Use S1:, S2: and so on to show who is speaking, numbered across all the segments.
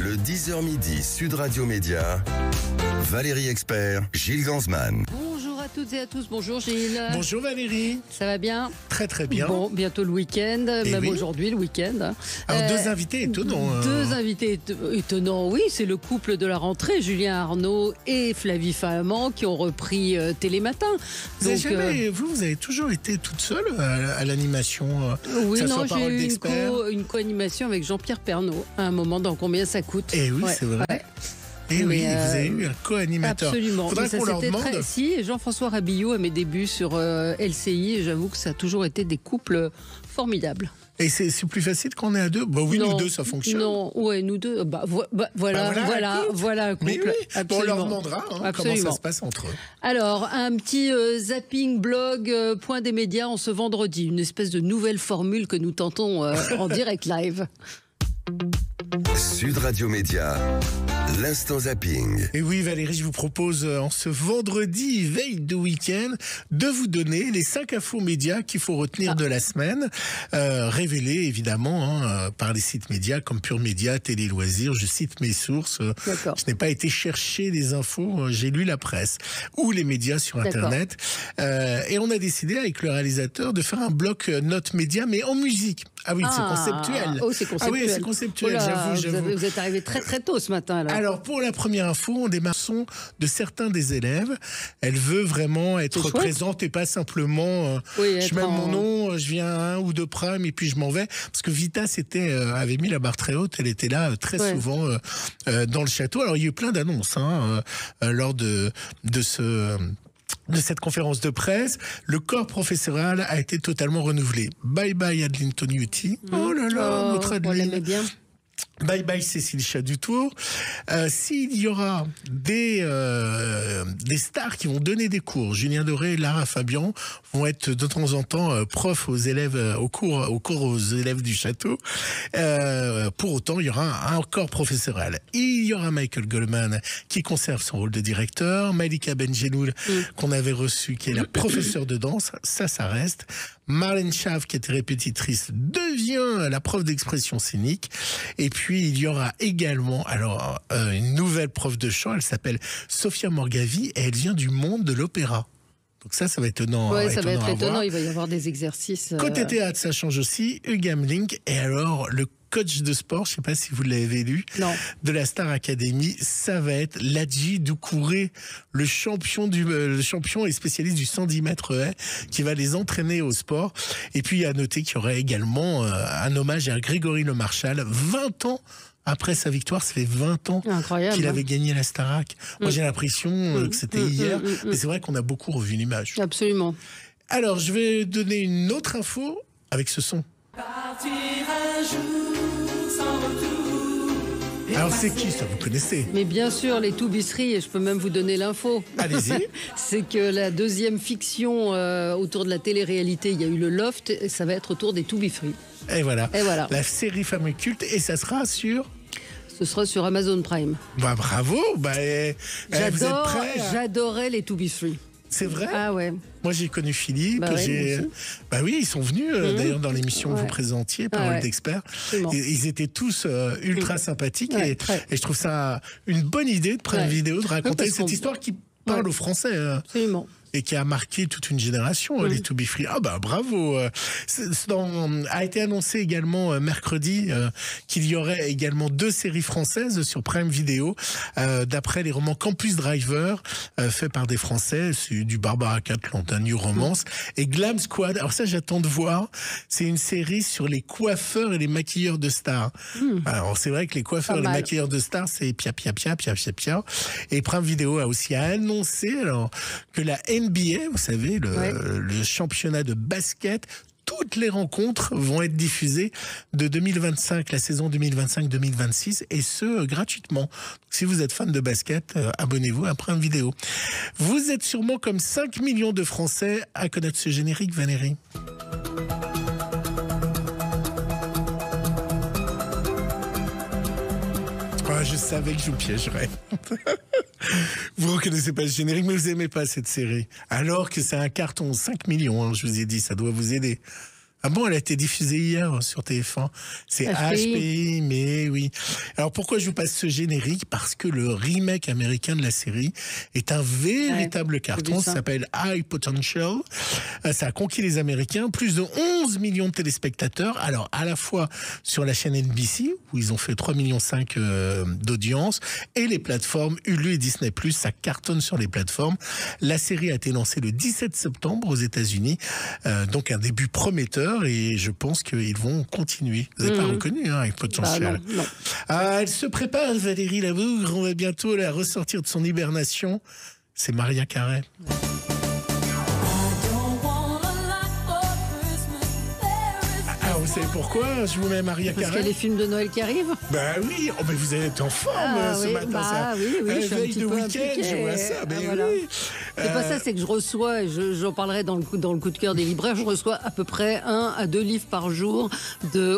S1: Le 10h midi, Sud Radio Média, Valérie Expert, Gilles Gansman.
S2: Bonjour à toutes et à tous, bonjour Gilles.
S3: Bonjour Valérie.
S2: Ça va bien?
S3: Très très bien.
S2: Bon, bientôt le week-end, même aujourd'hui le week-end.
S3: Alors deux invités étonnants.
S2: Deux invités étonnants, oui, c'est le couple de la rentrée, Julien Arnaud et Flavie Flamand, qui ont repris Télématin.
S3: Vous avez toujours été toute seule à l'animation?
S2: Oui, non, j'ai eu
S3: une
S2: une co-animation avec Jean-Pierre Pernaut à un moment dans Combien ça coûte.
S3: Eh oui, c'est vrai.
S2: Ouais.
S3: Et oui, vous avez eu un co-animateur.
S2: Absolument.
S3: Faudrait qu'on leur demande.
S2: Si, Jean-François Rabillot à mes débuts sur LCI, et j'avoue que ça a toujours été des couples formidables.
S3: Et c'est plus facile quand on est à deux? Bah oui,
S2: non,
S3: nous deux, ça fonctionne.
S2: Non, ouais, nous deux, voilà un couple.
S3: Mais oui,
S2: absolument.
S3: on leur demandera comment ça se passe entre eux.
S2: Alors, un petit zapping blog point des médias en ce vendredi, une espèce de nouvelle formule que nous tentons en direct live.
S1: Sud Radio Média, l'instant zapping.
S3: Et oui Valérie, je vous propose en ce vendredi, veille de week-end, de vous donner les 5 infos médias qu'il faut retenir de la semaine, révélées évidemment par les sites médias comme Pure Média, Télé Loisirs. Je cite mes sources. Je n'ai pas été chercher les infos, j'ai lu la presse ou les médias sur Internet. Et on a décidé avec le réalisateur de faire un bloc notes médias, mais en musique. Ah oui, c'est conceptuel.
S2: Oh, c'est conceptuel.
S3: Ah oui, c'est conceptuel,
S2: Oula,
S3: j'avoue.
S2: Vous êtes arrivé très très tôt ce matin. Là.
S3: Alors, pour la première info, on démarre son de certains des élèves. Elle veut vraiment être présente et pas simplement je mets mon nom, je viens à 1 ou 2 primes et puis je m'en vais. Parce que Vita avait mis la barre très haute, elle était là très souvent dans le château. Alors, il y a eu plein d'annonces lors de cette conférence de presse. Le corps professoral a été totalement renouvelé. Bye bye Adeline Toniutti. Oh là là, notre Adeline.
S2: On l'aimait bien.
S3: Bye bye Cécile Chadutour. S'il y aura des stars qui vont donner des cours, Julien Doré et Lara Fabian vont être de temps en temps profs aux élèves au cours aux élèves du château. Pour autant, il y aura un corps professoral. Il y aura Michael Goldman qui conserve son rôle de directeur, Malika Benjeloul qu'on avait reçu, qui est la professeure de danse, ça reste. Marlène Schaaf, qui était répétitrice, devient la prof d'expression scénique. Et puis, il y aura également une nouvelle prof de chant. Elle s'appelle Sophia Morgavi et elle vient du monde de l'opéra. Donc ça va être étonnant.
S2: Oui, ça va être étonnant. Il va y avoir des exercices.
S3: Côté théâtre, ça change aussi. Hugues Hamelink. Et alors, le coach de sport, je ne sais pas si vous l'avez lu, de la Star Academy, ça va être Ladji Doucouré, le champion et spécialiste du 110 mètres haies, qui va les entraîner au sport. Et puis, à noter qu'il y aurait également un hommage à Grégory Le Marchal, 20 ans après sa victoire. Ça fait 20 ans qu'il avait gagné la Starac. Moi, j'ai l'impression que c'était hier, mais c'est vrai qu'on a beaucoup revu l'image.
S2: Absolument.
S3: Alors, je vais donner une autre info avec ce son.
S4: Partir un jour sans retour.
S3: Alors c'est qui ça, vous connaissez?
S2: Mais bien sûr, les Toubisseries, et je peux même vous donner l'info.
S3: Allez-y.
S2: C'est que la deuxième fiction autour de la télé-réalité, il y a eu le Loft, et ça va être autour des Toubisseries.
S3: Et voilà. La série fameux culte, et ça sera sur...
S2: Ce sera sur Amazon Prime.
S3: Bah bravo, vous êtes prêts?
S2: J'adorais les Toubisseries.
S3: C'est vrai?
S2: Ah ouais.
S3: Moi j'ai connu Philippe, oui, ils sont venus d'ailleurs dans l'émission que vous présentiez, Parole d'experts. Ils étaient tous ultra sympathiques et je trouve ça une bonne idée de prendre une vidéo, de raconter cette histoire qui parle aux Français.
S2: Absolument.
S3: Et qui a marqué toute une génération, les To Be Free. Ah bah bravo. A été annoncé également mercredi qu'il y aurait également 2 séries françaises sur Prime Video, d'après les romans Campus Driver, fait par des Français, c'est du Barbara Catland, un New Romance, et Glam Squad. Alors ça, j'attends de voir. C'est une série sur les coiffeurs et les maquilleurs de stars. Alors c'est vrai que les coiffeurs et les maquilleurs de stars, c'est pia. Et Prime Video a aussi annoncé que la NBA, vous savez, le championnat de basket, toutes les rencontres vont être diffusées de 2025, la saison 2025-2026, et ce, gratuitement. Donc, si vous êtes fan de basket, abonnez-vous à Prime Video. Vous êtes sûrement comme 5 millions de Français à connaître ce générique, Valérie. Je savais que je vous piégerais. Vous reconnaissez pas le générique, mais vous aimez pas cette série. Alors que c'est un carton, 5 millions, je vous ai dit, ça doit vous aider. Ah bon, elle a été diffusée hier sur TF1. C'est HPI, mais oui. Alors pourquoi je vous passe ce générique? Parce que le remake américain de la série est un véritable carton. Ça s'appelle High Potential. Ça a conquis les Américains. Plus de 11 millions de téléspectateurs. Alors à la fois sur la chaîne NBC, où ils ont fait 3,5 millions d'audience, et les plateformes Hulu et Disney+, ça cartonne sur les plateformes. La série a été lancée le 17 septembre aux États-Unis. Donc un début prometteur. Et je pense qu'ils vont continuer. Vous n'avez pas reconnu, avec Potentiel.
S2: Non.
S3: Elle se prépare, Valérie Labougre. On va bientôt la ressortir de son hibernation. C'est Maria Carey. Vous savez pourquoi je vous mets Maria Carey?
S2: Parce qu'il y a les films de Noël qui arrivent.
S3: Bah oui, mais vous êtes en forme ce matin.
S2: Oui, je suis un
S3: veille
S2: petit
S3: de
S2: peu
S3: week-end, je vois ça.
S2: voilà.
S3: Oui.
S2: C'est pas ça, c'est que je reçois, et j'en parlerai dans le coup de cœur des libraires, je reçois à peu près 1 à 2 livres par jour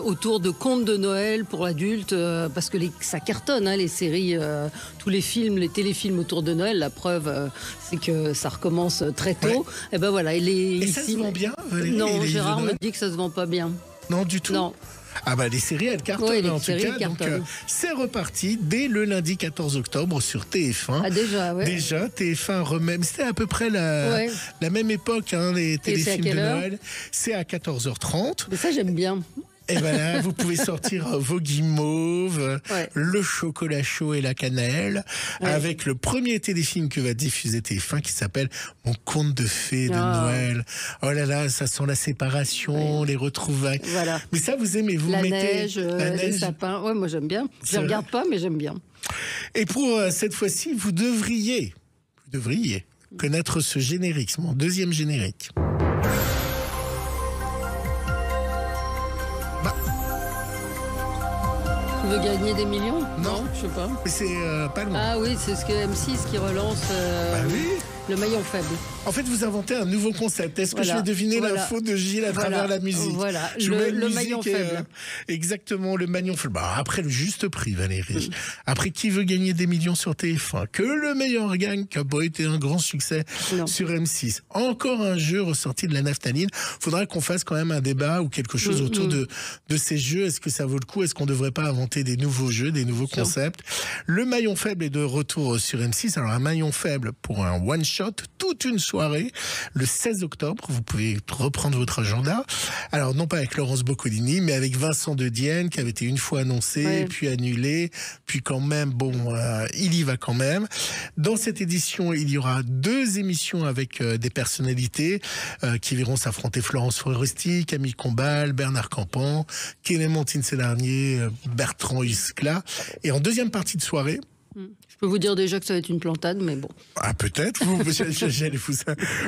S2: autour de contes de Noël pour adultes, parce que ça cartonne, les séries, tous les films, les téléfilms autour de Noël. La preuve, c'est que ça recommence très tôt.
S3: Ouais.
S2: Et ben voilà,
S3: Et ça se vend bien, Valérie?
S2: Non, Gérard me dit que ça se vend pas bien.
S3: Non, du tout.
S2: Non.
S3: Ah bah les séries elles cartonnent en tout cas, donc c'est reparti dès le lundi 14 octobre sur TF1.
S2: Ah déjà, ouais.
S3: Déjà TF1 remet, c'était à peu près la même époque, les téléfilms de Noël. C'est à 14h30.
S2: Mais ça j'aime bien.
S3: Et voilà, vous pouvez sortir vos guimauves, le chocolat chaud et la cannelle, avec le premier téléfilm que va diffuser TF1 qui s'appelle Mon conte de fées de Noël. Oh là là, ça sent la séparation, les retrouvailles. Voilà. Mais ça, vous aimez, vous mettez
S2: la neige, les sapins. Ouais, moi j'aime bien. Je ne regarde pas, mais j'aime bien.
S3: Et pour cette fois-ci, vous devriez connaître ce générique, c'est mon deuxième générique.
S2: Tu veux gagner des millions?
S3: Non,
S2: je sais pas.
S3: Mais c'est pas loin.
S2: Ah oui, c'est ce que M6 qui relance le maillon faible.
S3: En fait, vous inventez un nouveau concept. Est-ce que je vais deviner l'info de Gilles à travers la musique?
S2: Voilà, le maillon faible.
S3: Exactement, le maillon faible. Bah, après le juste prix, Valérie. Après, qui veut gagner des millions sur TF1? Que le meilleur gagne, qui n'a pas été un grand succès sur M6. Encore un jeu ressorti de la naphtaline. Faudra qu'on fasse quand même un débat ou quelque chose autour de ces jeux. Est-ce que ça vaut le coup? Est-ce qu'on ne devrait pas inventer des nouveaux jeux, des nouveaux concepts? Le maillon faible est de retour sur M6. Alors, un maillon faible pour un one-shot, toute une soirée, le 16 octobre. Vous pouvez reprendre votre agenda. Alors, non pas avec Laurence Boccolini, mais avec Vincent De Dienne, qui avait été une fois annoncé, puis annulé, puis quand même, il y va quand même. Dans cette édition, il y aura 2 émissions avec des personnalités qui verront s'affronter Florence Foresti, Camille Combal, Bernard Campan, Clémentine Sélarnier, Bertrand Iscla. Et en deuxième partie de soirée,
S2: je peux vous dire déjà que ça va être une plantade, mais bon.
S3: Ah, peut-être.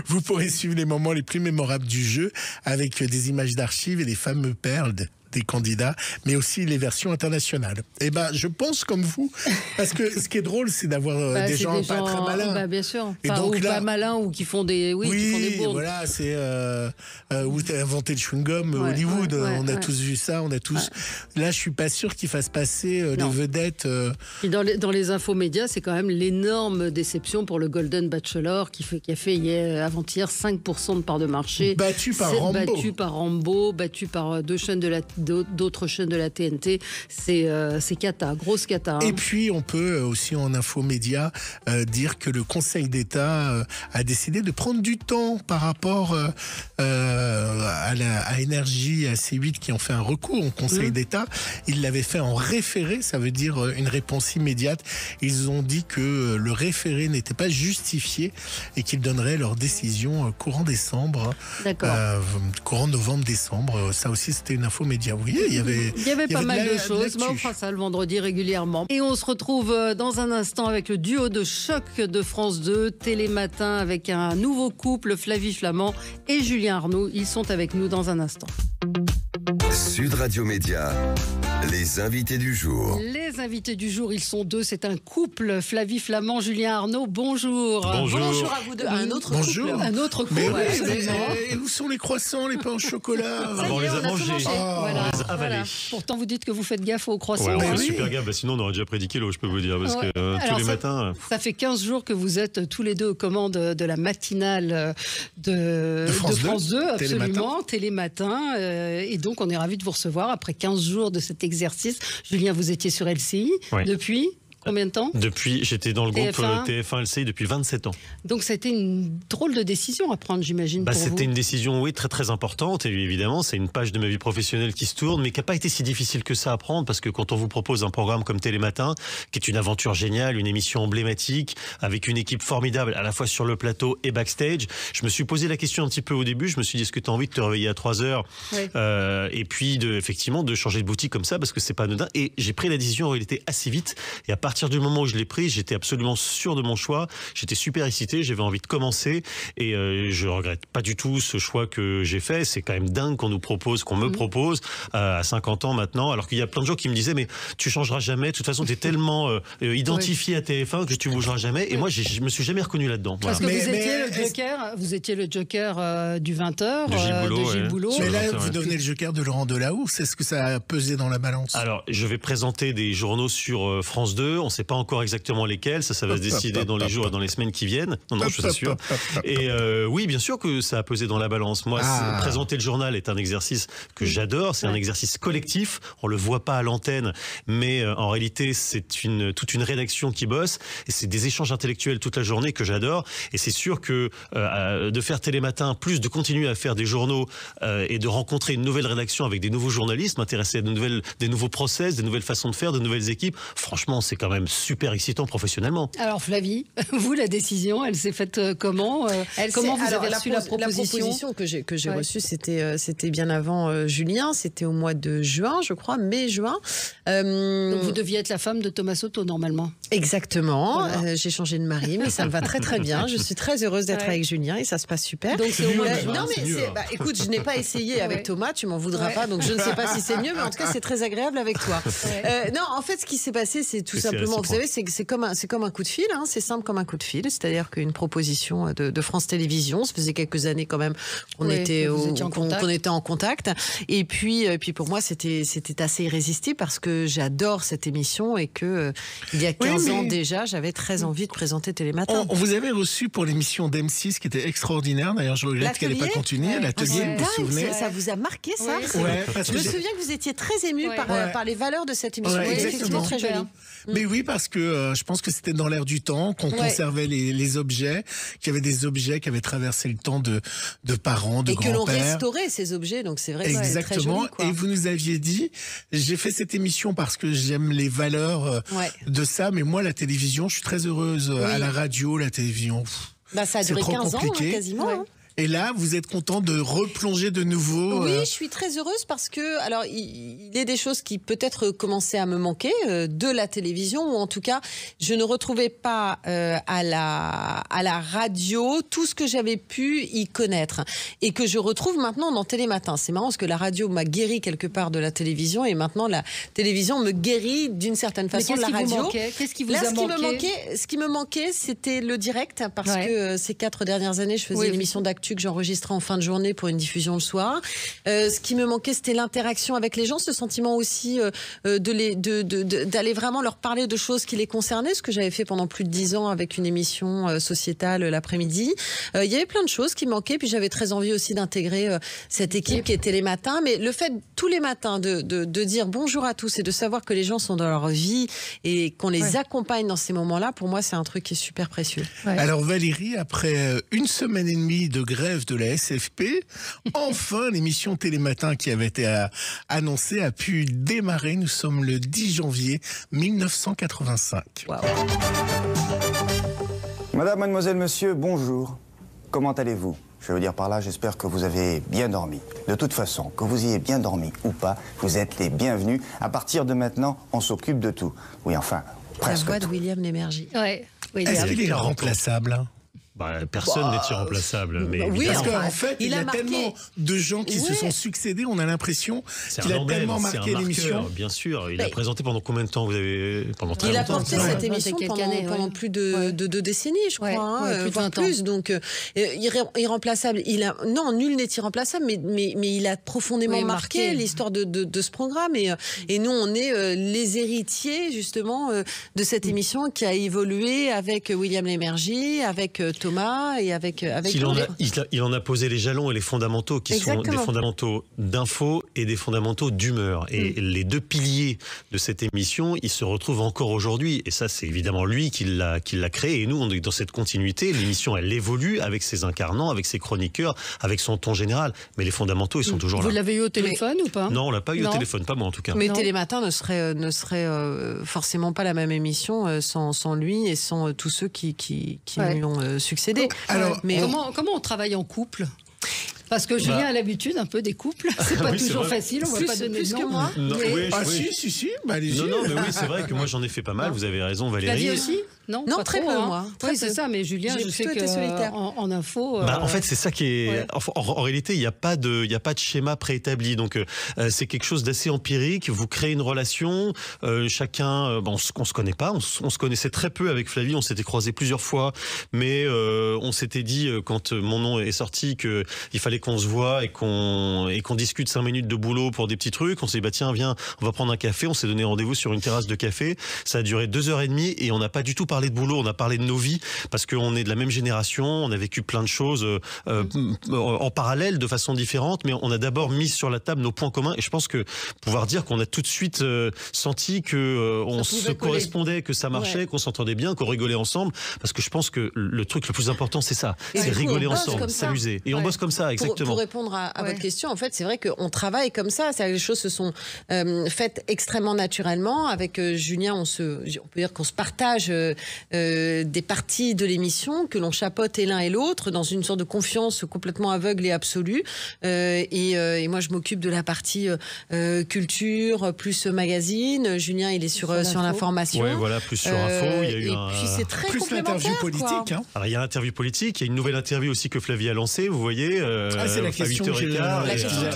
S3: Vous pourrez suivre les moments les plus mémorables du jeu avec des images d'archives et les fameux perles des candidats, mais aussi les versions internationales. Et je pense comme vous, parce que ce qui est drôle, c'est d'avoir des gens pas très malins.
S2: Bien sûr.
S3: Et donc,
S2: ou pas malins, ou qui font des, qui font des bourdes.
S3: Voilà, c'est où t'as inventé le chewing-gum, Hollywood. On a tous vu ça, on a tous. Là, je suis pas sûr qu'ils fassent passer les vedettes.
S2: Et dans les infomédias, c'est quand même l'énorme déception pour le Golden Bachelor qui a fait avant-hier 5% de part de marché.
S3: Battu par
S2: Rambo, battu par d'autres chaînes de la TNT. C'est cata, grosse cata.
S3: Et puis, on peut aussi en infomédia dire que le Conseil d'État a décidé de prendre du temps par rapport à Énergie, à C8 qui ont fait un recours au Conseil d'État. Ils l'avaient fait en référé, ça veut dire une réponse immédiate. Ils ont dit que le référé n'était pas justifié et qu'ils donneraient leur décision courant décembre.
S2: D'accord.
S3: Courant novembre-décembre. Ça aussi, c'était une infomédia. Vous voyez, il y avait
S2: pas mal de choses. Mais on fera ça le vendredi régulièrement. Et on se retrouve dans un instant avec le duo de choc de France 2, Télématin, avec un nouveau couple, Flavie Flamand et Julien Arnaud. Ils sont avec nous dans un instant.
S1: Sud Radio Média, Les invités du jour.
S2: Les invités du jour, ils sont deux. C'est un couple, Flavie Flamand, Julien Arnaud. Bonjour.
S5: Bonjour à vous deux. Un autre
S3: Bonjour.
S5: couple.
S2: Un autre couple.
S3: Mais oui,
S2: absolument.
S3: et où sont les croissants, les pains au chocolat?
S5: Ça y est,
S6: on les a
S5: on a tout
S6: mangés.
S5: mangé.
S2: Voilà,
S6: les a avalés.
S2: voilà. Pourtant, vous dites que vous faites gaffe aux croissants.
S6: Ouais, on
S3: Mais
S6: fait
S3: oui.
S6: super gaffe, sinon on aurait déjà pris 10 kilos, je peux vous dire, parce
S2: Ouais.
S6: que
S2: Alors,
S6: tous les
S2: ça-
S6: matins.
S2: Ça fait 15 jours que vous êtes tous les deux aux commandes de la matinale de
S3: France 2,
S2: absolument, Télématin. Et donc, on est ravis de vous recevoir après 15 jours de cet exercice. Julien, vous étiez sur LCI
S6: Ouais.
S2: depuis combien de temps?
S6: Depuis, j'étais dans le groupe
S2: TF1.
S6: TF1 LCI depuis 27 ans.
S2: Donc, ça a été une drôle de décision à prendre, j'imagine, pour vous.
S6: C'était une décision, oui, très très importante. Et évidemment, c'est une page de ma vie professionnelle qui se tourne, mais qui n'a pas été si difficile que ça à prendre, parce que quand on vous propose un programme comme Télématin, qui est une aventure géniale, une émission emblématique, avec une équipe formidable, à la fois sur le plateau et backstage, je me suis posé la question un petit peu au début. Je me suis dit, est-ce que tu as envie de te réveiller à 3 heures
S2: Ouais.
S6: et puis effectivement de changer de boutique comme ça, parce que c'est pas anodin. Et j'ai pris la décision en réalité assez vite. Et à partir du moment où je l'ai pris, j'étais absolument sûr de mon choix. J'étais super excité, j'avais envie de commencer. Et je regrette pas du tout ce choix que j'ai fait. C'est quand même dingue qu'on nous propose, qu'on me propose à 50 ans maintenant. Alors qu'il y a plein de gens qui me disaient, mais tu changeras jamais. De toute façon, tu es tellement identifié à TF1 que tu bougeras jamais. Et moi, je me suis jamais reconnu là-dedans. Voilà.
S2: Parce que
S3: Mais
S2: vous étiez le joker du 20h,
S6: De Gilles Boulot,
S2: Gilles
S6: ouais.
S2: Boulot.
S3: Mais là,
S6: Ouais.
S3: vous devenez le joker de Laurent Delahousse. Est-ce que ça a pesé dans la balance?
S6: Alors, je vais présenter des journaux sur France 2. On ne sait pas encore exactement lesquels. Ça va se décider dans les jours et dans les semaines qui viennent. Non, je vous assure. Et oui, bien sûr que ça a pesé dans la balance. Moi, présenter le journal est un exercice que j'adore. C'est un exercice collectif. On le voit pas à l'antenne, mais en réalité, c'est toute une rédaction qui bosse. Et c'est des échanges intellectuels toute la journée que j'adore. Et c'est sûr que de faire Télématin, plus de continuer à faire des journaux et de rencontrer une nouvelle rédaction avec des nouveaux journalistes, m'intéresser à des nouveaux process, des nouvelles façons de faire, de nouvelles équipes. Franchement, c'est quand même super excitant professionnellement.
S2: Alors Flavie, vous, la décision, elle s'est faite comment Comment vous avez reçu la proposition
S5: que j'ai
S2: Ouais.
S5: reçue, c'était bien avant Julien. C'était au mois de juin, je crois, mai-juin.
S2: Donc vous deviez être la femme de Thomas Soto normalement.
S5: Exactement.
S2: Voilà.
S5: J'ai changé de mari, mais ça me va très très bien. Je suis très heureuse d'être
S2: Ouais.
S5: avec Julien et ça se passe super.
S2: Donc c'est au mois de juin.
S5: non mais écoute, je n'ai pas essayé avec
S2: Ouais.
S5: Thomas, tu m'en voudras
S2: Ouais.
S5: pas, donc je ne sais pas si c'est mieux, mais en tout cas c'est très agréable avec toi. Non, en fait, ce qui s'est passé, c'est tout
S6: C'est
S5: simplement, vous
S6: réciproque.
S5: savez, c'est comme un coup de fil, hein, c'est simple comme un coup de fil, c'est-à-dire qu'une proposition de France Télévisions, ça faisait quelques années quand même qu'on
S2: Oui,
S5: était
S2: que vous
S5: au-
S2: étiez en
S5: qu'on
S2: contact.
S5: qu'on était en contact, et puis pour moi c'était assez irrésistible parce que j'adore cette émission et que il y a 15 ans
S3: mais-
S5: déjà, j'avais très envie de présenter Télématin.
S3: On vous avait reçu pour l'émission d'M6 qui était extraordinaire. D'ailleurs, je regrette qu'elle n'ait pas
S5: L'atelier
S3: continué. L'atelier,
S5: C'est
S3: vous vous
S5: dingue,
S3: souvenez?
S5: ça vous a marqué ça?
S2: Oui.
S3: Ouais, parce
S5: Je
S3: que
S5: me
S3: j'ai-
S5: souviens que vous étiez très ému
S2: Ouais.
S5: par les valeurs de cette émission.
S3: Ouais,
S5: Oui,
S3: exactement.
S5: effectivement, très
S2: Super.
S5: jolie.
S3: Mais oui, parce que je pense que c'était dans l'air du temps qu'on
S5: Ouais.
S3: conservait les objets, qu'il y avait des objets qui avaient traversé le temps de parents, de
S5: Et que l'on
S3: grands-pères.
S5: restaurait ces objets, donc c'est vrai que c'est très
S3: Exactement.
S5: joli, quoi.
S3: Et vous nous aviez dit, j'ai fait cette émission parce que j'aime les valeurs
S5: Ouais.
S3: de ça, mais moi, la télévision, je suis très heureuse. À la radio, la télévision.
S5: Bah, ça a
S3: c'est
S5: duré
S3: trop
S5: 15 ans, hein,
S3: compliqué.
S5: quasiment.
S2: Ouais.
S5: hein.
S3: Et là, vous êtes content de replonger de nouveau.
S5: Oui, je suis très heureuse parce que, alors, il y a des choses qui peut-être commençaient à me manquer de la télévision, ou en tout cas, je ne retrouvais pas à la radio tout ce que j'avais pu y connaître et que je retrouve maintenant dans Télématin. C'est marrant parce que la radio m'a guéri quelque part de la télévision et maintenant la télévision me guérit d'une certaine
S2: Mais
S5: façon de
S2: qu'est-ce
S5: la
S2: qui vous
S5: radio.
S2: manquait Qu'est-ce qui vous
S5: Là,
S2: a
S5: ce qui me manquait, c'était le direct, parce
S2: Ouais.
S5: que ces 4 dernières années, je faisais
S2: Oui,
S5: une émission d'actu que j'enregistrais en fin de journée pour une diffusion le soir. Ce qui me manquait, c'était l'interaction avec les gens, ce sentiment aussi d'aller vraiment leur parler de choses qui les concernaient, ce que j'avais fait pendant plus de 10 ans avec une émission sociétale l'après-midi. Il y avait plein de choses qui me manquaient, puis j'avais très envie aussi d'intégrer cette équipe qui était les matins. Mais le fait tous les matins de dire bonjour à tous et de savoir que les gens sont dans leur vie et qu'on les accompagne dans ces moments-là, pour moi, c'est un truc qui est super précieux.
S2: Ouais.
S3: Alors Valérie, après une semaine et demie de grève de la SFP, enfin l'émission Télématin qui avait été annoncée a pu démarrer. Nous sommes le 10 janvier 1985.
S5: Waouh.
S7: Madame, mademoiselle, monsieur, bonjour. Comment allez-vous? Je veux dire par là, j'espère que vous avez bien dormi. De toute façon, que vous ayez bien dormi ou pas, vous êtes les bienvenus. À partir de maintenant, on s'occupe de tout. Oui, enfin,
S5: La
S7: presque
S5: voix de
S7: tout.
S5: William Lémergie.
S2: Ouais. Oui,
S3: Est-ce
S2: Léa.
S3: qu'il est remplaçable?
S6: Personne n'est irremplaçable. Mais
S5: oui,
S3: Parce
S5: enfin,
S3: qu'en fait, il y a
S5: marqué...
S3: tellement de gens qui se sont succédés, on a l'impression qu'il a tellement marqué l'émission.
S6: Bien sûr, il a présenté pendant combien de temps vous avez pendant très
S5: Il a
S6: longtemps.
S5: porté cette émission pendant plus de 2 décennies, je crois, voire plus. Donc, irremplaçable. Non, nul n'est irremplaçable, mais il a profondément marqué l'histoire de ce programme. Et nous, on est les héritiers, justement, de cette émission qui a évolué avec William Lémergie, avec Thomas et avec
S6: il en a posé les jalons et les fondamentaux qui sont des fondamentaux d'info et des fondamentaux d'humeur. Et les 2 piliers de cette émission, ils se retrouvent encore aujourd'hui. Et ça, c'est évidemment lui qui l'a créé. Et nous, on est dans cette continuité. L'émission, elle évolue avec ses incarnants, avec ses chroniqueurs, avec son ton général. Mais les fondamentaux, ils sont toujours là.
S2: Vous l'avez eu au téléphone ou pas?
S6: Non, on l'a pas eu au téléphone, pas moi en tout cas.
S5: Mais Télématin ne serait forcément pas la même émission sans lui et sans tous ceux qui lui ont succédé.
S3: Alors,
S2: comment on travaille en couple? Parce que Julien a l'habitude un peu des couples. C'est pas toujours facile, on va pas donner de nom.
S5: Que moi.
S6: Non,
S3: si. Allez-y.
S6: Non, mais oui, c'est vrai que moi j'en ai fait pas mal. Vous avez raison, Valérie.
S2: T'as dit aussi? Non,
S5: pas
S2: très
S5: trop,
S2: peu,
S5: moi.
S2: Oui, c'est ça, mais Julien, je sais que en info...
S6: En fait, c'est ça qui est... En réalité, il n'y a pas de schéma préétabli. Donc, c'est quelque chose d'assez empirique. Vous créez une relation. Chacun... on se connaît pas. On se connaissait très peu avec Flavie. On s'était croisés plusieurs fois. Mais on s'était dit, quand mon nom est sorti, qu'il fallait qu'on se voit et qu'on discute 5 minutes de boulot pour des petits trucs. On s'est dit, tiens, viens, on va prendre un café. On s'est donné rendez-vous sur une terrasse de café. Ça a duré 2h30 et on n'a pas du tout parlé de boulot, on a parlé de nos vies parce qu'on est de la même génération, on a vécu plein de choses en parallèle de façon différente, mais on a d'abord mis sur la table nos points communs et je pense que pouvoir dire qu'on a tout de suite senti que on se correspondait, que ça marchait, qu'on s'entendait bien, qu'on rigolait ensemble, parce que je pense que le truc le plus important c'est ça, c'est rigoler ensemble, s'amuser. Et on bosse comme ça, exactement.
S5: Pour répondre à votre question, en fait, c'est vrai qu'on travaille comme ça, les choses se sont faites extrêmement naturellement. Avec Julien, on peut dire qu'on se partage des parties de l'émission que l'on chapeaute l'un et l'autre dans une sorte de confiance complètement aveugle et absolue. Et moi, je m'occupe de la partie culture plus magazine. Julien, il est sur l'information.
S6: Ouais, voilà, plus sur info. Il y a eu
S5: puis c'est très
S3: plus l'interview politique. Hein.
S6: Alors, il y a l'interview politique. Il y a une nouvelle interview aussi que Flavie a lancée. Vous voyez.
S3: C'est la question que tout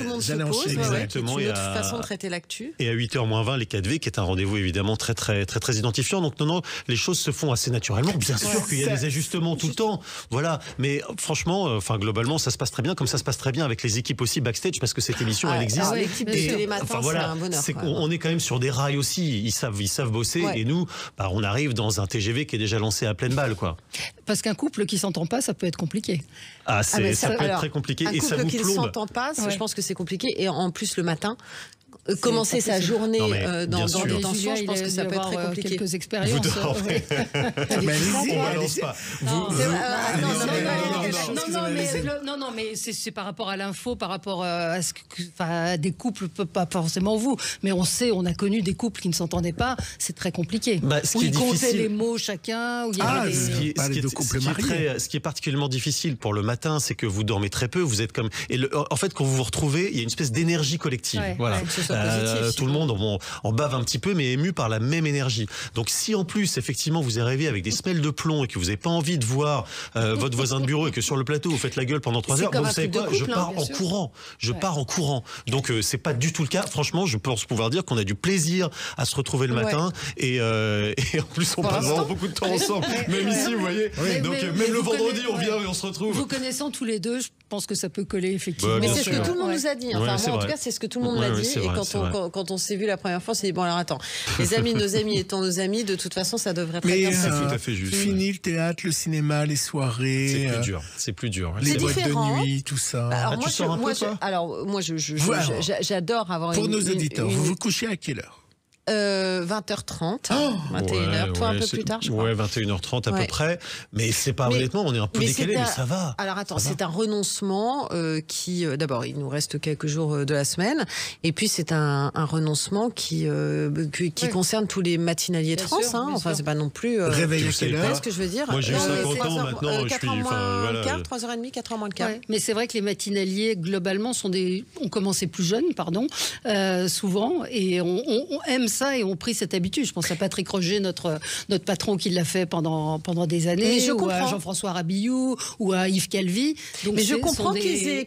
S5: le monde se pose.
S6: Exactement.
S5: C'est une autre façon de traiter l'actu.
S6: Et à 8h-20, les 4V, qui est un rendez-vous évidemment très très très très identifiant. Donc non, les choses se font assez naturellement. Bien sûr qu'il y a des ajustements tout le temps, voilà. Mais franchement, globalement, ça se passe très bien, comme ça se passe très bien avec les équipes aussi backstage, parce que cette émission, elle existe.
S5: L'équipe de Télématin, c'est un bonheur.
S6: On est quand même sur des rails aussi. Ils savent bosser. Et nous, on arrive dans un TGV qui est déjà lancé à pleine balle, quoi.
S2: Parce qu'un couple qui s'entend pas, ça peut être compliqué.
S6: Ça peut être très compliqué et ça vous plombe. Un couple qui ne s'entend
S5: pas, je pense que c'est compliqué. Et en plus le matin. Commencer sa journée dans des tensions, je pense que ça peut être très compliqué.
S2: Quelques expériences. Non, mais c'est par rapport à l'info, par rapport à des couples, pas forcément vous, mais on a connu des couples qui ne s'entendaient pas, c'est très compliqué. Où ils comptaient les mots chacun.
S6: Ce qui est particulièrement difficile pour le matin, c'est que vous dormez très peu, vous êtes comme... En fait, quand vous vous retrouvez, il y a une espèce d'énergie collective. Voilà. Tout le monde en bave un petit peu, mais ému par la même énergie. Donc si en plus, effectivement, vous arrivez avec des semelles de plomb et que vous n'avez pas envie de voir votre voisin de bureau et que sur le plateau, vous faites la gueule pendant 3 heures, vous savez quoi, je pars en courant. Je pars en courant. Donc c'est pas du tout le cas. Franchement, je pense pouvoir dire qu'on a du plaisir à se retrouver le matin et en plus, on passe vraiment beaucoup de temps ensemble. Même ici, vous voyez. Donc même le vendredi, on vient et on se retrouve.
S2: Vous connaissant tous les deux, je pense que ça peut coller effectivement.
S5: Mais c'est ce que tout le monde nous a dit. Enfin, moi, en tout cas, c'est ce que tout le monde m'a dit. Et quand on s'est vu la première fois, on s'est dit, bon alors attends, les amis de nos amis étant nos amis, de toute façon ça devrait très bien se
S6: passer. C'est tout à fait juste.
S3: Fini le théâtre, le cinéma, les soirées.
S6: C'est plus dur.
S3: Les boîtes de nuit, tout ça.
S5: Alors moi, j'adore avoir
S3: Pour nos auditeurs, vous vous couchez à quelle heure?
S5: 20h30, 21h, toi un peu plus tard, je crois.
S6: Ouais, 21h30 à peu près. Mais c'est pas, honnêtement, on est un peu décalé, mais ça va.
S5: Alors attends, c'est un renoncement qui, d'abord, il nous reste quelques jours de la semaine, et puis c'est un renoncement qui concerne tous les matinaliers de France. Enfin, c'est pas non plus.
S3: Réveil à quelle heure?
S5: Ce que je veux dire.
S6: Moi, j'ai eu 50 ans maintenant.
S5: 4h moins le quart, 3h30, 4h moins le quart.
S2: Mais c'est vrai que les matinaliers, globalement, ont commencé plus jeunes, souvent, et on aime ça et ont pris cette habitude. Je pense à Patrick Roger, notre patron, qui l'a fait pendant des années.
S5: Mais je
S2: ou
S5: comprends.
S2: à Jean-François Rabillou ou à Yves Calvi. Donc
S5: mais je comprends qu'ils aient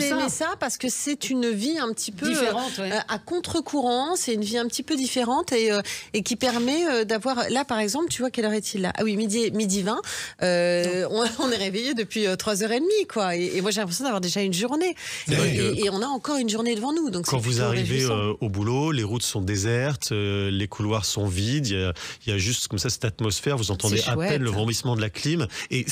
S5: aimé ça parce que c'est une vie un petit peu
S2: différente,
S5: à contre-courant. C'est une vie un petit peu différente et qui permet d'avoir. Là, par exemple, tu vois, quelle heure est-il là ? Ah oui, midi 20. On est réveillé depuis 3h30, quoi. Et moi, j'ai l'impression d'avoir déjà une journée. Et on a encore une journée devant nous. Donc
S6: quand vous arrivez au boulot, les routes sont désertes, les couloirs sont vides, il y a juste comme ça cette atmosphère, vous entendez à peine le vrombissement de la clim. Et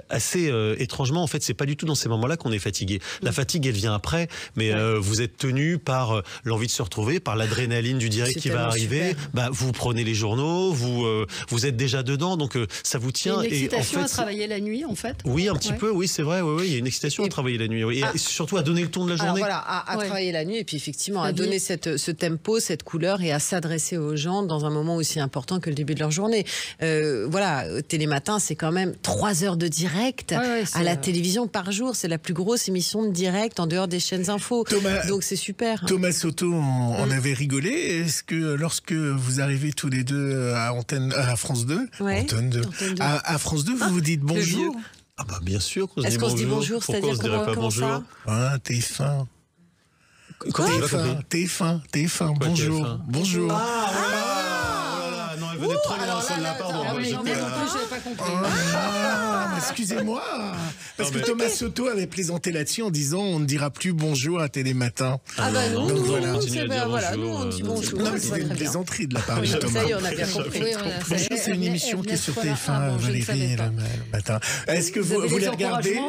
S6: assez étrangement, en fait, c'est pas du tout dans ces moments-là qu'on est fatigué. La fatigue, elle vient après, mais vous êtes tenu par l'envie de se retrouver, par l'adrénaline du direct qui va arriver. Vous prenez les journaux, vous êtes déjà dedans, donc ça vous tient.
S2: Il y a une excitation
S6: et en fait,
S2: à travailler la nuit, en fait.
S6: Oui, un petit peu, oui, c'est vrai. Oui, il y a une excitation à travailler la nuit. Et surtout à donner le ton de la journée.
S5: Alors voilà, à travailler la nuit et puis effectivement à donner ce tempo, cette couleur et à s'adresser aux gens dans un moment aussi important que le début de leur journée. Voilà, Télématin, c'est quand même 3 heures de direct à la télévision par jour. C'est la plus grosse émission de direct en dehors des chaînes info. Donc c'est super.
S3: Thomas Soto en avait rigolé. Est-ce que lorsque vous arrivez tous les deux à France 2, à France 2, vous vous dites bonjour?
S6: Ah bah bien sûr qu'on se dit bonjour.
S5: Est-ce qu'on se dit bonjour?
S6: C'est-à-dire qu'on se dirait pas bonjour?
S3: T'es fin.
S6: Quoi?
S3: TF1, bonjour.
S6: TF1?
S3: Bonjour.
S6: Non, elle venait de trop loin, celle-là, pardon.
S2: J'avais pas compris.
S3: Excusez-moi. Parce que Thomas Soto avait plaisanté là-dessus en disant on ne dira plus bonjour à Télématin.
S5: Ah bah non,
S3: donc
S5: nous,
S3: voilà.
S5: nous on dit bonjour.
S3: Non, mais c'était une plaisanterie de la part de Thomas.
S5: Ça y est, on a bien compris.
S3: Bonjour, c'est une émission qui est sur TF1, Valérie, le matin. Est-ce que vous les regardez?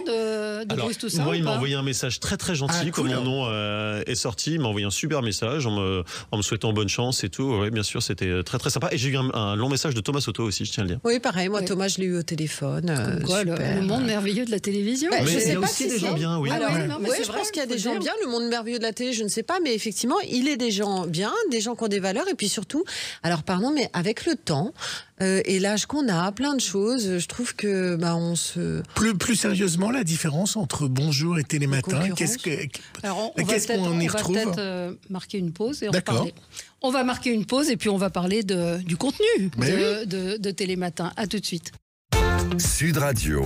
S6: Alors, moi, il m'a envoyé un message très très gentil, comme mon nom est sorti. Il m'a envoyé un super message en me souhaitant bonne chance et tout. Oui, bien sûr, c'était très très sympa. Et j'ai eu un long message de Thomas Soto aussi, je tiens à le dire.
S5: Oui, pareil. Moi, Thomas, je l'ai eu au téléphone.
S2: Le monde merveilleux de la télévision.
S5: Mais
S6: il y a
S5: pas
S6: aussi
S5: si
S6: des gens bien, oui.
S5: Alors,
S2: je
S5: pense qu'il y a des gens bien. Le monde merveilleux de la télé, je ne sais pas, mais effectivement, il est des gens bien, des gens qui ont des valeurs, et puis surtout, alors pardon, mais avec le temps et l'âge qu'on a, plein de choses, je trouve que on se.
S3: Plus sérieusement, la différence entre Bonjour et Télématin, qu'est-ce qu'on y retrouve?
S2: On va peut-être marquer une pause et en reparler. On va marquer une pause et puis on va parler du contenu de Télématin. À tout de suite.
S1: Sud Radio,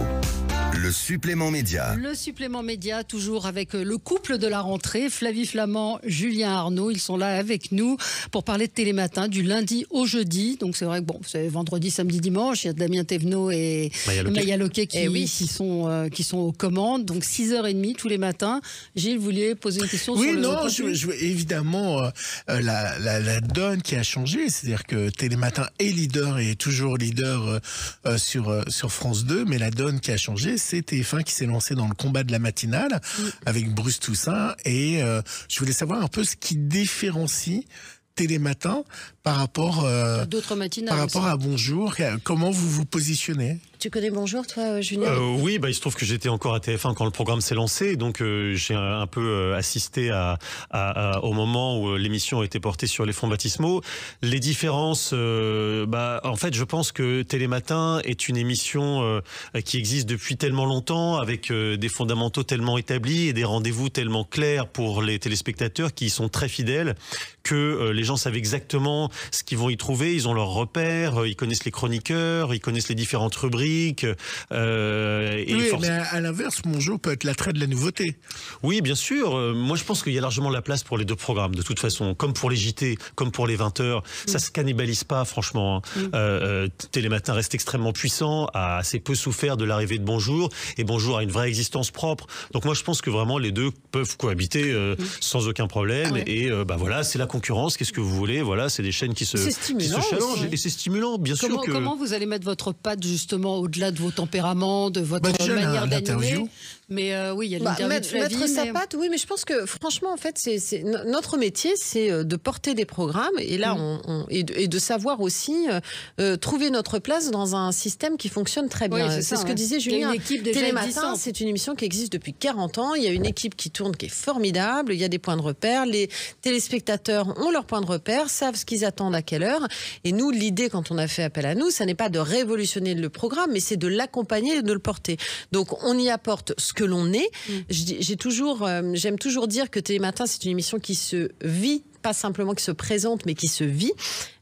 S1: le supplément média.
S2: Le supplément média, toujours avec le couple de la rentrée, Flavie Flament, Julien Arnaud. Ils sont là avec nous pour parler de Télématin du lundi au jeudi. Donc c'est vrai que vous savez, vendredi, samedi, dimanche, il y a Damien Thévenot et Maya Loquet qui sont aux commandes. Donc 6h30 tous les matins. Gilles, vous vouliez poser une question sur le contenu?
S3: Évidemment, la donne qui a changé, c'est-à-dire que Télématin est leader et est toujours leader sur France 2, mais la donne qui a changé, c'est TF1 qui s'est lancé dans le combat de la matinale avec Bruce Toussaint et je voulais savoir un peu ce qui différencie Télématin par rapport
S2: d'autres matinales,
S3: par rapport à Bonjour. Comment vous vous positionnez?
S5: Tu connais Bonjour, toi, Julien?
S6: Oui, il se trouve que j'étais encore à TF1 quand le programme s'est lancé, donc j'ai un peu assisté au moment où l'émission a été portée sur les fonds baptismaux. Les différences, en fait, je pense que Télématin est une émission qui existe depuis tellement longtemps, avec des fondamentaux tellement établis et des rendez-vous tellement clairs pour les téléspectateurs qui sont très fidèles, que les gens savent exactement ce qu'ils vont y trouver. Ils ont leurs repères, ils connaissent les chroniqueurs, ils connaissent les différentes rubriques.
S3: Mais à l'inverse, Bonjour peut être l'attrait de la nouveauté.
S6: Oui, bien sûr. Moi, je pense qu'il y a largement la place pour les deux programmes, de toute façon. Comme pour les JT, comme pour les 20h. Ça se cannibalise pas, franchement. Télématin reste extrêmement puissant, a assez peu souffert de l'arrivée de Bonjour. Et Bonjour a une vraie existence propre. Donc moi, je pense que vraiment, les deux peuvent cohabiter sans aucun problème. Et voilà, c'est la concurrence. Qu'est-ce que vous voulez? Voilà, c'est des chaînes qui se challengent. Et c'est stimulant, bien sûr.
S2: Comment vous allez mettre votre patte, justement, au-delà de vos tempéraments, de votre manière d'animer? Mais oui, il y a l'interview de Flavie.
S5: Mettre sa patte, oui, mais je pense que franchement, en fait, notre métier, c'est de porter des programmes et là, et de savoir aussi trouver notre place dans un système qui fonctionne très bien.
S2: Oui,
S5: c'est ce que disait Julien. Télématin, c'est une émission qui existe depuis 40 ans. Il y a une équipe qui tourne qui est formidable. Il y a des points de repère. Les téléspectateurs ont leurs points de repère, savent ce qu'ils attendent à quelle heure. Et nous, l'idée, quand on a fait appel à nous, ça n'est pas de révolutionner le programme, mais c'est de l'accompagner et de le porter. Donc, on y apporte ce que l'on est. J'aime toujours dire que Télématin, c'est une émission qui se vit pas simplement qui se présente, mais qui se vit.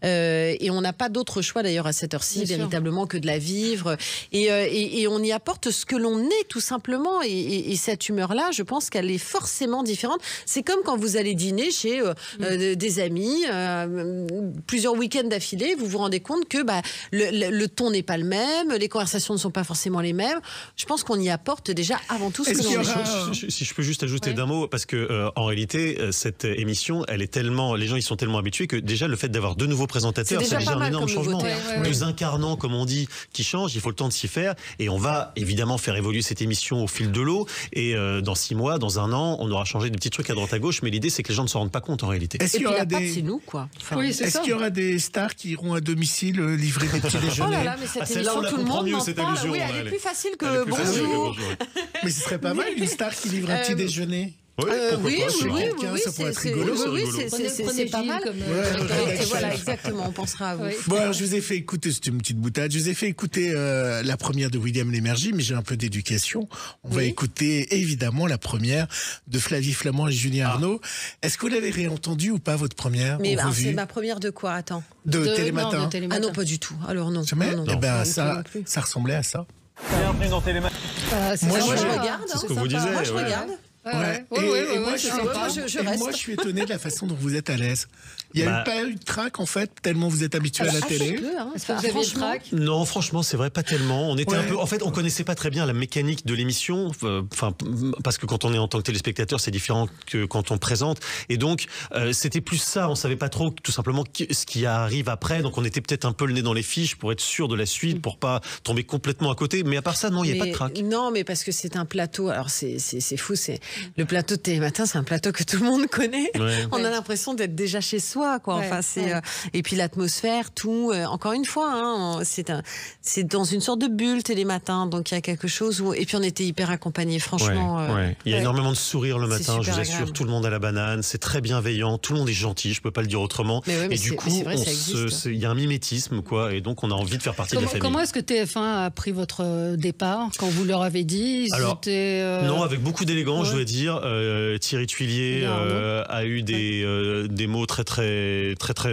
S5: Et on n'a pas d'autre choix d'ailleurs à cette heure-ci, véritablement, que de la vivre. Et on y apporte ce que l'on est, tout simplement. Et cette humeur-là, je pense qu'elle est forcément différente. C'est comme quand vous allez dîner chez des amis, plusieurs week-ends d'affilée, vous vous rendez compte que le ton n'est pas le même, les conversations ne sont pas forcément les mêmes. Je pense qu'on y apporte déjà avant tout ce que l'on est.
S6: Si je peux juste ajouter d'un mot, parce que en réalité, cette émission, elle est tellement, les gens ils sont tellement habitués que déjà le fait d'avoir de nouveaux présentateurs, c'est déjà un énorme changement. Deux incarnants, comme on dit, qui changent, il faut le temps de s'y faire. Et on va évidemment faire évoluer cette émission au fil de l'eau. Et dans 6 mois, dans 1 an, on aura changé des petits trucs à droite à gauche. Mais l'idée, c'est que les gens ne s'en rendent pas compte en réalité.
S5: Et puis la pâte, c'est nous, quoi.
S3: Est-ce qu'il y aura des stars qui iront à domicile livrer des petits déjeuners?
S5: Oh là là, mais cette émission, tout le monde m'en parle. Oui, elle est plus facile que bonjour.
S3: Mais ce serait pas mal une star qui livre un petit déjeuner.
S5: Oui,
S3: ça pourrait être rigolo.
S5: C'est pas mal. Voilà, exactement, on pensera à vous.
S3: Bon, alors je vous ai fait écouter, c'est une petite boutade, je vous ai fait écouter la première de William Lémergie, mais j'ai un peu d'éducation. On va écouter évidemment la première de Flavie Flament et Julien Arnaud. Est-ce que vous l'avez réentendu ou pas, votre première?
S5: Mais c'est ma première de quoi? Attends.
S3: De Télématin.
S5: Ah non, pas du tout. Alors non.
S3: Eh ben ça ressemblait à ça.
S6: Bienvenue dans Télématin.
S5: Moi je regarde.
S6: C'est ce que vous disiez.
S5: Moi je regarde.
S3: Et moi, je suis étonné de la façon dont vous êtes à l'aise. Il n'y a pas eu de trac, en fait, tellement vous êtes habitué à la télé.
S2: Est-ce que vous avez le trac?
S6: Non, franchement, c'est vrai, pas tellement. On était un peu. En fait, on connaissait pas très bien la mécanique de l'émission. Parce que quand on est en tant que téléspectateur, c'est différent que quand on présente. Et donc, c'était plus ça. On savait pas trop, tout simplement, ce qui arrive après. Donc, on était peut-être un peu le nez dans les fiches pour être sûr de la suite, pour pas tomber complètement à côté. Mais à part ça, non, il n'y a pas de trac.
S5: Non, mais parce que c'est un plateau. Alors, c'est fou. C'est le plateau de Télématin, c'est un plateau que tout le monde connaît. On a l'impression d'être déjà chez soi. Quoi. Enfin, et puis l'atmosphère, tout. Encore une fois, c'est dans une sorte de bulle Télématin, donc il y a quelque chose où. Et puis on était hyper accompagnés, franchement.
S6: Il y a énormément de sourires le matin, je vous assure. Agréable. Tout le monde à la banane, c'est très bienveillant, tout le monde est gentil, je peux pas le dire autrement.
S5: Mais
S6: et du coup, il y a un mimétisme, quoi, et donc on a envie de faire partie de la famille.
S2: Comment est-ce que TF1 a pris votre départ quand vous leur avez dit?
S6: Non, avec beaucoup d'élégance, je dois dire. Thierry Tuillier a eu des mots très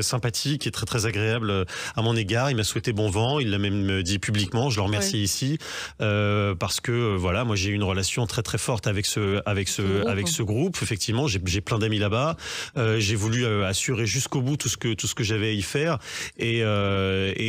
S6: sympathique et très agréable à mon égard. Il m'a souhaité bon vent, il l'a même dit publiquement, je le remercie ici parce que voilà, moi j'ai eu une relation très forte avec ce groupe. Effectivement, j'ai plein d'amis là-bas. J'ai voulu assurer jusqu'au bout tout ce que j'avais à y faire et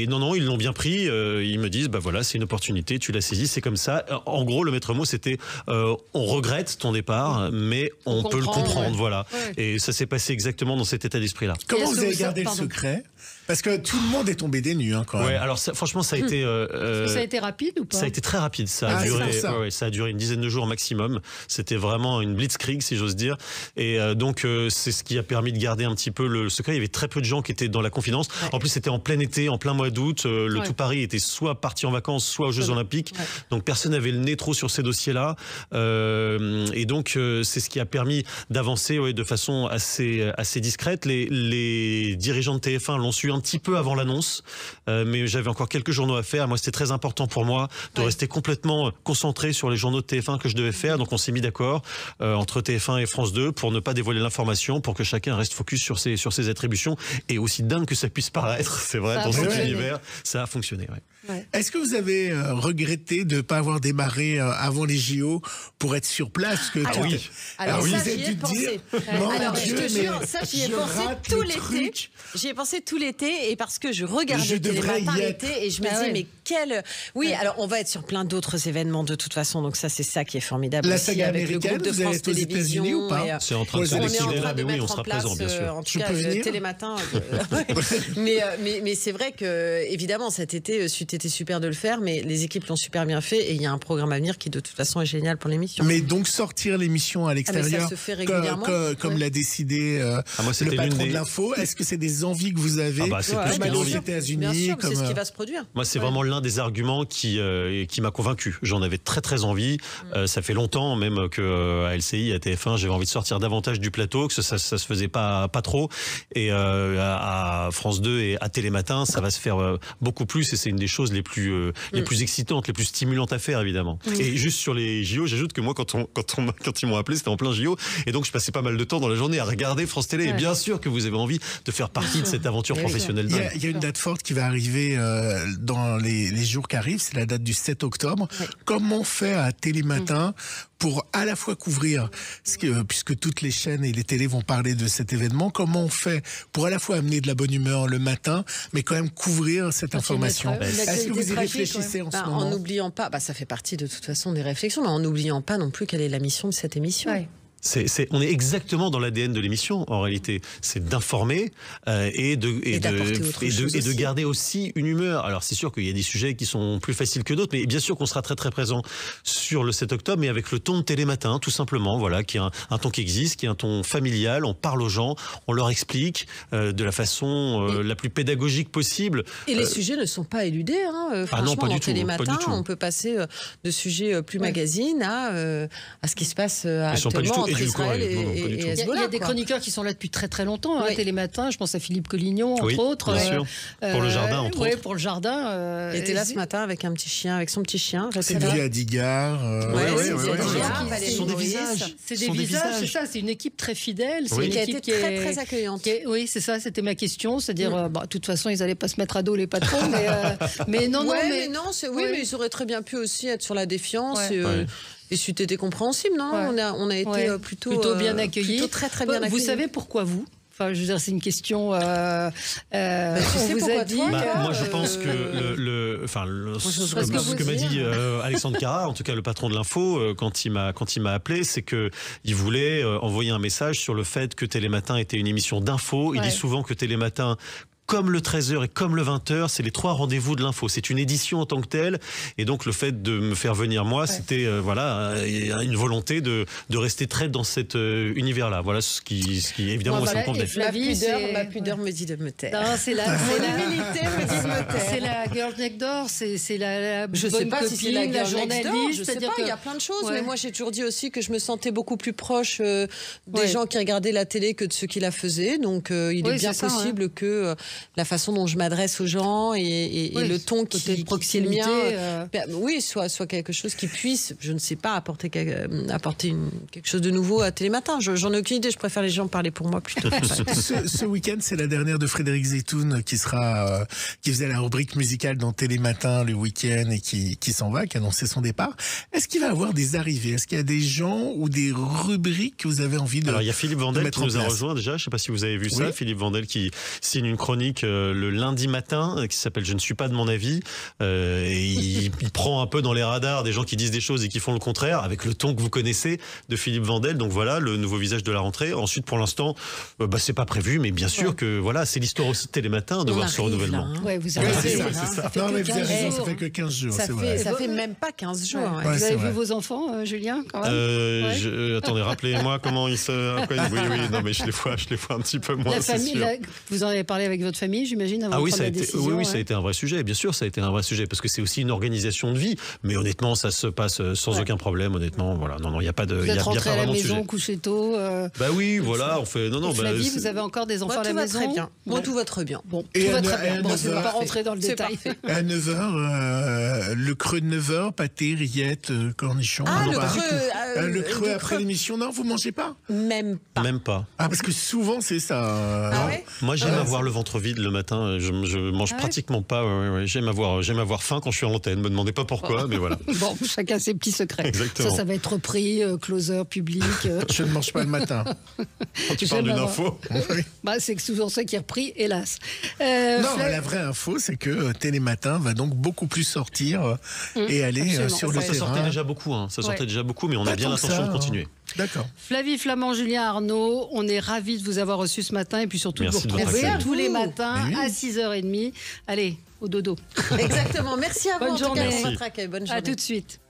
S6: non, ils l'ont bien pris. Ils me disent voilà, c'est une opportunité, tu l'as saisie, c'est comme ça. En gros, le maître mot c'était on regrette ton départ, mais on peut le comprendre, voilà. Et ça s'est passé exactement dans cet état d'esprit-là.
S3: Comment vous avez gardé le secret? Parce que tout le monde est tombé des nues, quand même.
S6: Ouais, alors franchement, ça a été.
S2: Ça a été rapide ou pas?
S6: Ça a été très rapide. Ça a duré une dizaine de jours maximum. C'était vraiment une blitzkrieg, si j'ose dire. Et donc, c'est ce qui a permis de garder un petit peu le secret. Il y avait très peu de gens qui étaient dans la confidence. En plus, c'était en plein été, en plein mois d'août. Le tout Paris était soit parti en vacances, soit aux Jeux Olympiques. Donc, personne n'avait le nez trop sur ces dossiers-là. Et donc, c'est ce qui a permis d'avancer de façon assez discrète. Les dirigeants de TF1 l'ont su un petit peu avant l'annonce, mais j'avais encore quelques journaux à faire. Moi, c'était très important pour moi de rester complètement concentré sur les journaux de TF1 que je devais faire. Donc, on s'est mis d'accord entre TF1 et France 2 pour ne pas dévoiler l'information, pour que chacun reste focus sur ses attributions. Et aussi dingue que ça puisse paraître, c'est vrai, dans cet univers, ça a fonctionné.
S3: Est-ce que vous avez regretté de ne pas avoir démarré avant les JO pour être sur place?
S5: Alors
S3: vous
S5: ça,
S3: avez
S5: j'y ai pensé. Alors, je te jure, ça, j'y ai pensé tout l'été. J'y ai pensé tout l'été, et parce que je regardais Télématin l'été, et je me disais, mais quel... Oui, alors on va être sur plein d'autres événements de toute façon, donc ça, c'est ça qui est formidable.
S3: La saga américaine, vous allez être aux États-Unis ou pas?
S6: C'est en train de s'accélérer là, mais oui, on sera présent, bien sûr.
S5: En tout cas, Télématin. Mais c'est vrai que, évidemment, cet été, c'était super de le faire, mais les équipes l'ont super bien fait, et il y a un programme à venir qui, de toute façon, est génial pour l'émission.
S3: Mais donc, sortir l'émission à l'extérieur,
S5: ça se fait régulièrement,
S3: comme l'a décidé le patron de l'info, est-ce que c'est des envies que vous avez,
S6: c'est
S3: comme aller aux États-Unis?
S5: Bien sûr, c'est ce qui va se produire.
S6: Moi, c'est vraiment l'un des arguments qui m'a convaincu. J'en avais très très envie. Ça fait longtemps même que à LCI, à TF1, j'avais envie de sortir davantage du plateau, que ça se faisait pas trop. Et à France 2 et à Télématin, ça va se faire beaucoup plus. Et c'est une des choses les plus excitantes, les plus stimulantes à faire, évidemment. Et juste sur les JO, j'ajoute que moi, quand ils m'ont appelé, c'était en plein JO. Et donc, je passais pas mal de temps dans la journée à regarder France Télé. Et bien sûr que vous avez envie de faire partie de cette aventure professionnelle.
S3: Il y a une date forte qui va arriver dans les jours qui arrivent, c'est la date du 7 octobre. Comment on fait à Télématin pour à la fois couvrir, puisque toutes les chaînes et les télés vont parler de cet événement, comment on fait pour à la fois amener de la bonne humeur le matin, mais quand même couvrir cette information? Est-ce que vous y réfléchissez en ce moment?
S5: En n'oubliant pas, ça fait partie de toute façon des réflexions, mais en n'oubliant pas non plus quelle est la mission de cette émission.
S6: On est exactement dans l'ADN de l'émission, en réalité. C'est d'informer et de garder aussi une humeur. Alors, c'est sûr qu'il y a des sujets qui sont plus faciles que d'autres, mais bien sûr qu'on sera très très présent sur le 7 octobre, mais avec le ton de Télématin, tout simplement, voilà, qui est un ton qui existe, qui est un ton familial. On parle aux gens, on leur explique de la façon la plus pédagogique possible.
S5: Et les sujets ne sont pas éludés, hein. Franchement,
S6: non, pas
S5: dans
S6: du tout,
S5: Télématin, on peut passer de sujets plus magazine à ce qui se passe actuellement entre Israël et Hezbollah.
S2: Il y a des chroniqueurs qui sont là depuis très très longtemps, Télématin. Je pense à Philippe Collignon, entre autres.
S6: Bien sûr. Pour le jardin, entre autres.
S2: Pour le jardin.
S5: Il était là ce matin avec son petit chien.
S3: Sylvie Adigard.
S6: Ce sont des visages.
S2: C'est des visages, c'est ça. C'est une équipe très fidèle. C'est une équipe
S5: qui est très accueillante.
S2: Oui, c'est ça. C'était ma question. C'est-à-dire, de toute façon, ils n'allaient pas se mettre à dos les patrons. Mais non.
S5: Mais ils auraient très bien pu aussi être sur la défiance. Et c'eût été compréhensible, non? On a été plutôt
S2: bien accueillis.
S5: Plutôt très très bien accueillis.
S2: Vous savez pourquoi vous? Enfin, je veux dire, c'est une question. On vous a dit.
S6: Moi, je pense que ce que m'a dit Alexandre Carra, en tout cas le patron de l'info, quand il m'a appelé, c'est que il voulait envoyer un message sur le fait que Télématin était une émission d'info. Il dit souvent que Télématin, comme le 13h et comme le 20h, c'est les 3 rendez-vous de l'info. C'est une édition en tant que telle. Et donc, le fait de me faire venir moi, c'était une volonté de rester très dans cet univers-là. Voilà ce qui évidemment, moi, ça me convenait.
S5: Ma pudeur me dit de me taire.
S2: Non, c'est la
S5: humilité me dit de me taire.
S2: C'est la girl next door, c'est la
S5: je
S2: bonne
S5: sais pas
S2: copine,
S5: si c'est la
S2: journaliste.
S5: Je sais pas, il y a plein de choses. Mais moi, j'ai toujours dit aussi que je me sentais beaucoup plus proche des gens qui regardaient la télé que de ceux qui la faisaient. Donc, il est bien possible que la façon dont je m'adresse aux gens et le ton qui est le mien, soit quelque chose qui puisse, je ne sais pas, apporter quelque chose de nouveau à Télématin. J'en ai aucune idée, je préfère les gens parler pour moi plutôt.
S3: Ce week-end, c'est la dernière de Frédéric Zetoun qui faisait la rubrique musicale dans Télématin le week-end et qui s'en va, qui a annoncé son départ. Est-ce qu'il va y avoir des arrivées? Est-ce qu'il y a des gens ou des rubriques que vous avez envie de mettre en place?
S6: Alors, il y a Philippe Vandel qui nous a rejoint déjà, je ne sais pas si vous avez vu ça, Philippe Vandel qui signe une chronique le lundi matin qui s'appelle Je ne suis pas de mon avis et il prend un peu dans les radars des gens qui disent des choses et qui font le contraire avec le ton que vous connaissez de Philippe Vandel. Donc voilà le nouveau visage de la rentrée. Ensuite pour l'instant c'est pas prévu, mais bien sûr que voilà, c'est l'histoire aussi de Télématin de voir ce renouvellement.
S2: Vous avez
S3: c'est ça. Non, mais vous avez raison, ça fait que 15 jours.
S5: Ça fait même pas 15 jours.
S2: Vous avez vu vos enfants, Julien, quand même?
S6: Attendez, rappelez-moi comment ils se... Oui, non mais je les vois un petit peu moins.
S2: La famille, vous en avez parlé avec votre famille, j'imagine, avant de prendre la décision.
S6: Ça a été un vrai sujet, bien sûr, ça a été un vrai sujet, parce que c'est aussi une organisation de vie, mais honnêtement, ça se passe sans aucun problème, honnêtement, voilà. Non, il n'y a pas de sujet.
S2: Vous êtes rentré à la maison, couché tôt.
S6: Bah oui, voilà, on fait...
S2: Flavie, vous avez encore des enfants à la maison?
S5: Moi, tout va très bien.
S2: Bon, tout va très bien. Bon, je ne vais pas rentrer dans le détail.
S3: À 9h, le creux de 9h, pâté, rillettes, cornichons. Le creux après l'émission, non, vous mangez pas?
S5: Même pas.
S3: Ah, parce que souvent, c'est ça.
S6: Moi, j'aime avoir le ventre vide le matin. Je mange pratiquement pas. J'aime avoir faim quand je suis en antenne. Me demandez pas pourquoi, mais voilà.
S2: Bon, chacun ses petits secrets.
S6: Exactement.
S2: Ça va être repris, closer, public.
S3: Je ne mange pas le matin.
S6: Quand tu parles d'une info.
S2: C'est souvent ça qui est repris, hélas.
S3: Non, la vraie info, c'est que Télématin va donc beaucoup plus sortir et aller sur le terrain.
S6: Ça sortait déjà beaucoup, Ça sortait déjà beaucoup, mais on a bien l'intention de continuer.
S3: D'accord.
S2: Flavie Flament, Julien Arnaud, on est ravis de vous avoir reçu ce matin et puis surtout de vous retrouver tous les matins à 6h30. Allez, au dodo.
S5: Exactement. Merci à vous.
S2: Bonne journée.
S5: Pour votre accueil. Bonne journée.
S2: À tout de suite.